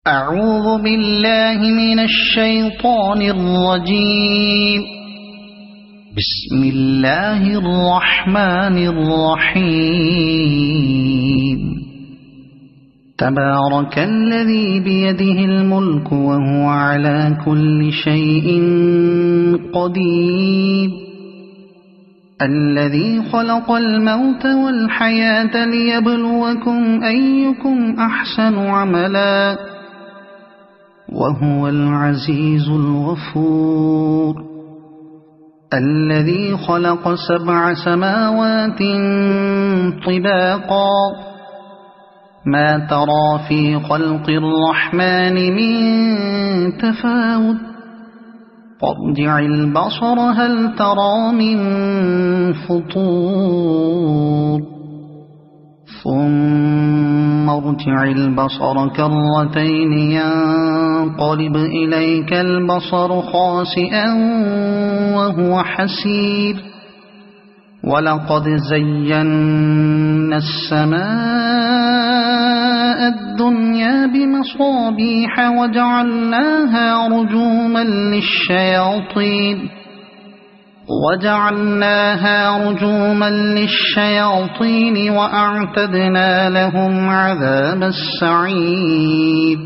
أعوذ بالله من الشيطان الرجيم. بسم الله الرحمن الرحيم. تبارك الذي بيده الملك وهو على كل شيء قدير. الذي خلق الموت والحياة ليبلوكم أيكم أحسن عملا وهو العزيز الغفور. الذي خلق 7 سماوات طباقا ما ترى في خلق الرحمن من تفاوت فارجع البصر هل ترى من فطور ثم ارجع البصر كرتين ينقلب إليك البصر خاسئا وهو حسير. ولقد زينا السماء الدنيا بمصابيح وجعلناها رجوما للشياطين وأعتدنا لهم عذاب السعير.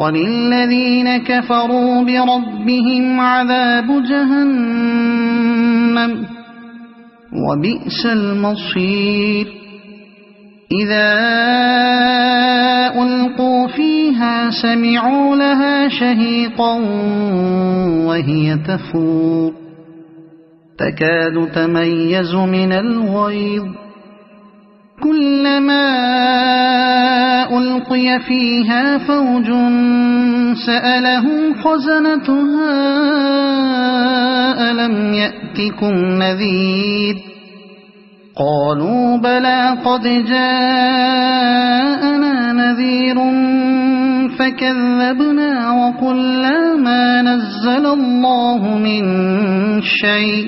وللذين كفروا بربهم عذاب جهنم وبئس المصير. إذا ألقوا فيها سمعوا لها شهيقا وهي تفور تكاد تميز من الغيظ. كلما ألقي فيها فوج سألهم خزنتها ألم يأتكم نذير قالوا بلى قد جاءنا نذير فكذبنا وقلنا ما نزل الله من شيء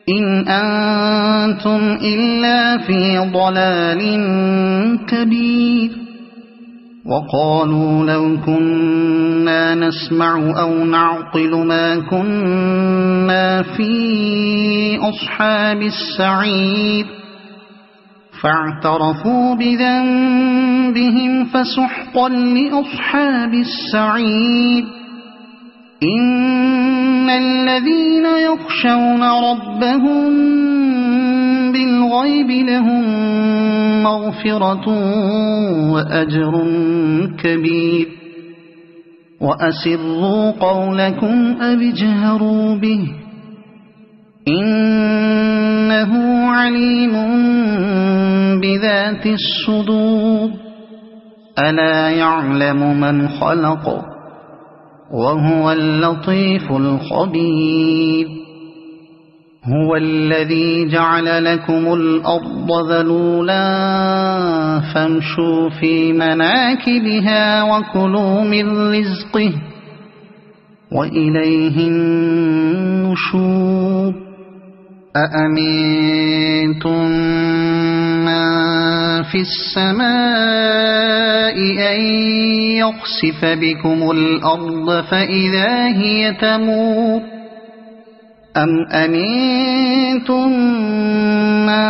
إن أنتم إلا في ضلال كبير. وقالوا لو كنا نسمع أو نعقل ما كنا في أصحاب السعير فاعترفوا بذنبهم فسحقا لأصحاب السعير. إن الذين يخشون ربهم بالغيب لهم مغفرة وأجر كبير. وأسروا قولكم أو اجهروا به إنه عليم بذات الصدور. ألا يعلم من خلق وهو اللطيف الخبير. هو الذي جعل لكم الأرض ذلولا فامشوا في مناكبها وكلوا من رزقه وإليه النشور. أأمنتم من في السماء أن يخسف بكم الأرض فإذا هي تمور أم أمنتم من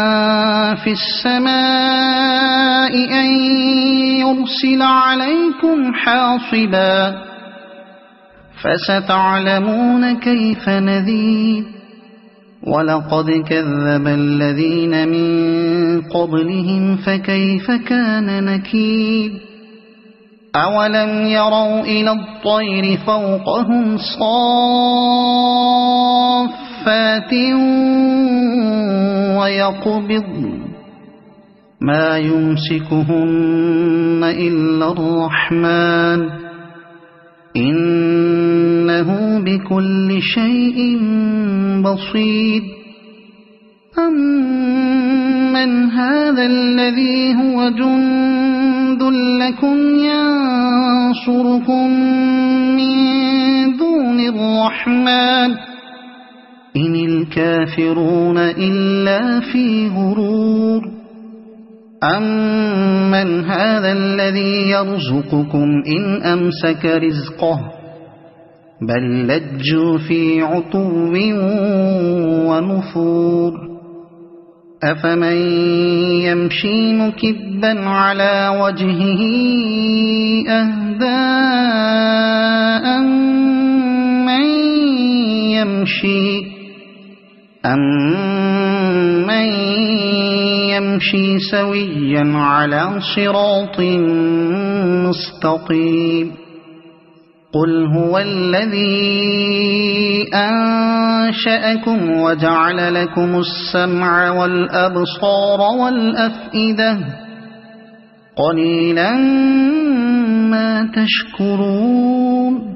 في السماء أن يرسل عليكم حاصبا فستعلمون كيف نذير. ولقد كذب الذين من قبلهم فكيف كان نكير. أولم يروا إلى الطير فوقهم صافات ويقبضن ما يمسكهن إلا الرحمن إنه بكل شيء بصير. أمن هذا الذي هو جند لكم ينصركم من دون الرحمن إن الكافرون إلا في غرور. أَمَّنْ هَذَا الَّذِي يَرْزُقُكُمْ إِنْ أَمْسَكَ رِزْقَهُ بَل لَّجُّوا فِي عُتُوٍّ وَنُفُورٍ أَفَمَن يَمْشِي مُكِبًّا عَلَى وَجْهِهِ أَهْدَىٰ أَمَّن يَمْشِي سَوِيًّا عَلَى صِرَاطٍ مُّسْتَقِيمٍ قُلْ هُوَ الَّذِي أَنشَأَكُمْ وَجَعَلَ لَكُمُ السَّمْعَ وَالْأَبْصَارَ وَالْأَفْئِدَةَ قَلِيلًا مَا تَشْكُرُونَ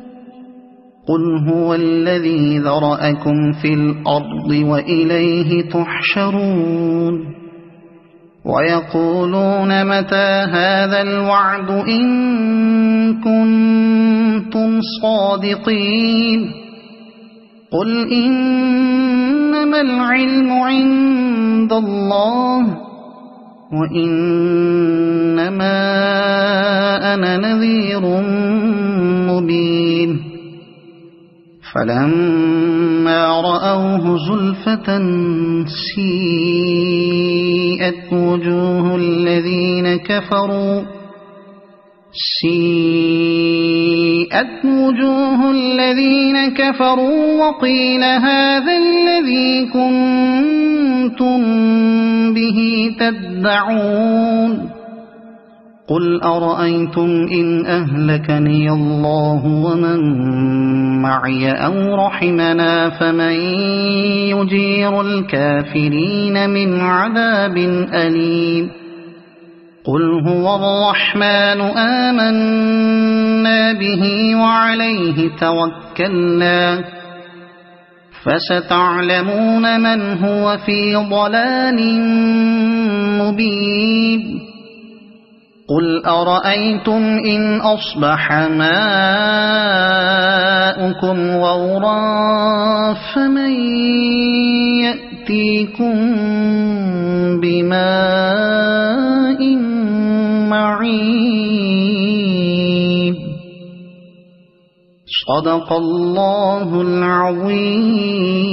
قُلْ هُوَ الَّذِي ذَرَأَكُمْ فِي الْأَرْضِ وَإِلَيْهِ تُحْشَرُونَ وَيَقُولُونَ مَتَى هَذَا الْوَعْدُ إِن كُنتُمْ صَادِقِينَ قُلْ إِنَّمَا الْعِلْمُ عِندَ اللَّهِ وَإِنَّمَا أَنَا نَذِيرٌ مُّبِينٌ فَلَمَّا رَأَوْهُ زُلْفَةً سِيئَتْ وُجُوهُ الَّذِينَ كَفَرُوا وَقِيلَ هَٰذَا الَّذِي كُنتُم بِهِ تَدَّعُونَ قُلْ أَرَأَيْتُمْ إِنْ أَهْلَكَنِيَ اللَّهُ وَمَن مَّعِيَ أَوْ رَحِمَنَا فَمَن يُجِيرُ الْكَافِرِينَ مِنْ عَذَابٍ أَلِيمٍ قُلْ هُوَ الرَّحْمَٰنُ آمَنَّا بِهِ وَعَلَيْهِ تَوَكَّلْنَا فَسَتَعْلَمُونَ مَنْ هُوَ فِي ضَلَالٍ مُّبِينٍ قُلْ أَرَأَيْتُمْ إِنْ أَصْبَحَ مَاؤُكُمْ غَوْرًا فَمَن يَأْتِيكُم بِمَاءٍ مَّعِينٍ صَدَقَ اللَّهُ الْعَظِيمُ.